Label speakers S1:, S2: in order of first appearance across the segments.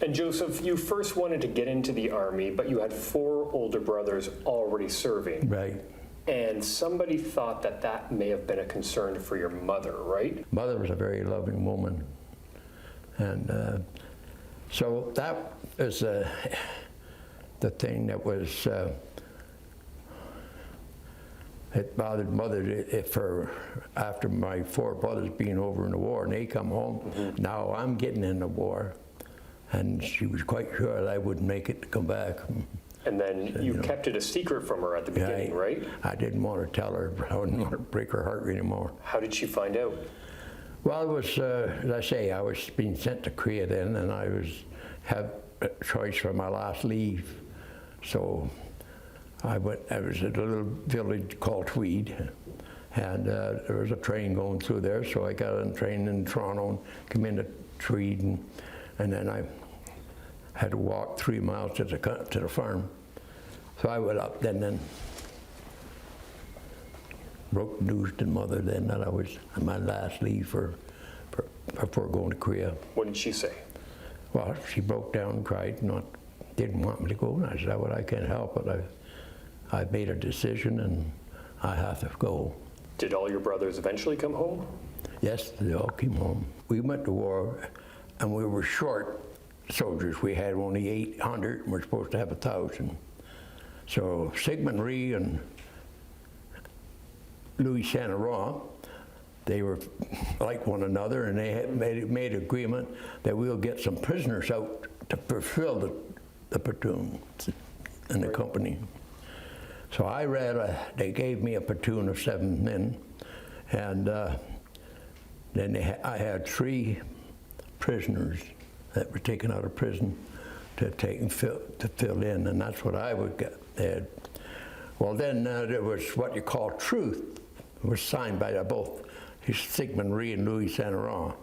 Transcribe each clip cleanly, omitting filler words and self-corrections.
S1: And Joseph, you first wanted to get into the Army, but you had 4 older brothers already serving.
S2: Right.
S1: And somebody thought that that may have been a concern for your mother, right?
S2: Mother was a very loving woman. And so that was the thing that was, it bothered Mother after my 4 brothers being over in the war and they come home. Now I'm getting in the war. And she was quite sure that I wouldn't make it to come back.
S1: And then you kept it a secret from her at the beginning, right?
S2: I didn't want to tell her. I didn't want to break her heart anymore.
S1: How did she find out?
S2: Well, it was, as I say, I was being sent to Korea then, and I had a choice for my last leave. So I was at a little village called Tweed, and there was a train going through there, so I got on a train in Toronto and came into Tweed, and then I had to walk 3 miles to the farm. So I went up then and broke news to Mother then that I was on my last leave before going to Korea.
S1: What did she say?
S2: Well, she broke down and cried, didn't want me to go. And I said, well, I can't help it. I've made a decision and I have to go.
S1: Did all your brothers eventually come home?
S2: Yes, they all came home. We went to war and we were short soldiers. We had only 800 and we're supposed to have 1,000. So Sigmund Rhee and Louis Saint-Laurent, they were like one another, and they had made agreement that we'll get some prisoners out to fulfill the platoon in the company. So I read, they gave me a platoon of 7 men, and then I had 3 prisoners that were taken out of prison to fill in, and that's what I would get. Well, then there was what you call truth. It was signed by both Sigmund Rhee and Louis Saint-Laurent.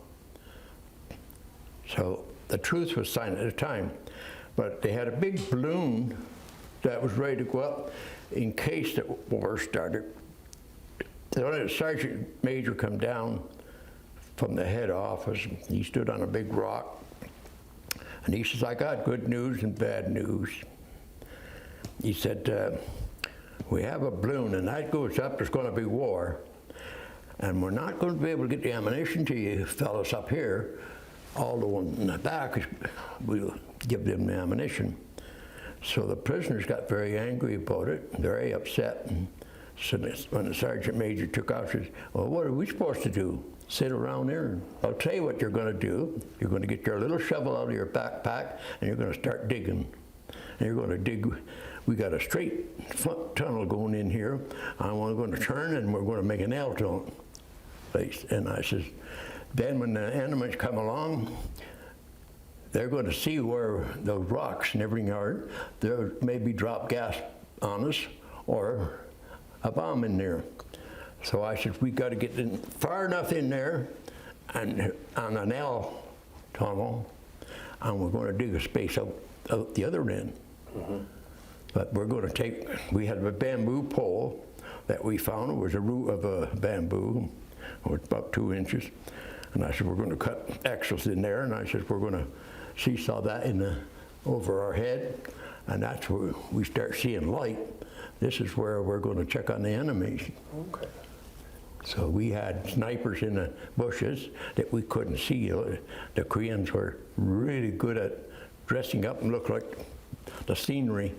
S2: So the truth was signed at the time, but they had a big balloon that was ready to go up in case the war started. The sergeant major come down from the head office. He stood on a big rock, and he says, I got good news and bad news. He said, we have a balloon, and that goes up, there's going to be war. And we're not going to be able to get the ammunition to you fellas up here. All the ones in the back, we'll give them the ammunition. So the prisoners got very angry about it, very upset. And so when the sergeant major took off, he said, well, what are we supposed to do? Sit around there? And I'll tell you what you're going to do. You're going to get your little shovel out of your backpack, and you're going to start digging. And you're going to dig. We got a straight tunnel going in here, and we're going to turn, and we're going to make an L to it. And I says, then when the enemies come along, they're going to see where those rocks and everything are. They'll maybe drop gas on us or a bomb in there. So I said, we got to get in far enough in there and on an L tunnel, and we're going to dig a space out the other end. But we're going to we had a bamboo pole that we found. It was a root of a bamboo. It was about 2 inches. And I said, we're going to cut X's in there. And I said, we're going to seesaw that over our head. And that's where we start seeing light. This is where we're going to check on the enemies.
S1: Okay.
S2: So we had snipers in the bushes that we couldn't see. The Koreans were really good at dressing up and look like the scenery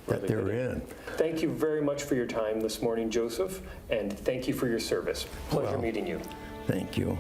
S2: that they're in.
S1: Thank you very much for your time this morning, Joseph, and thank you for your service. Pleasure meeting you.
S2: Thank you.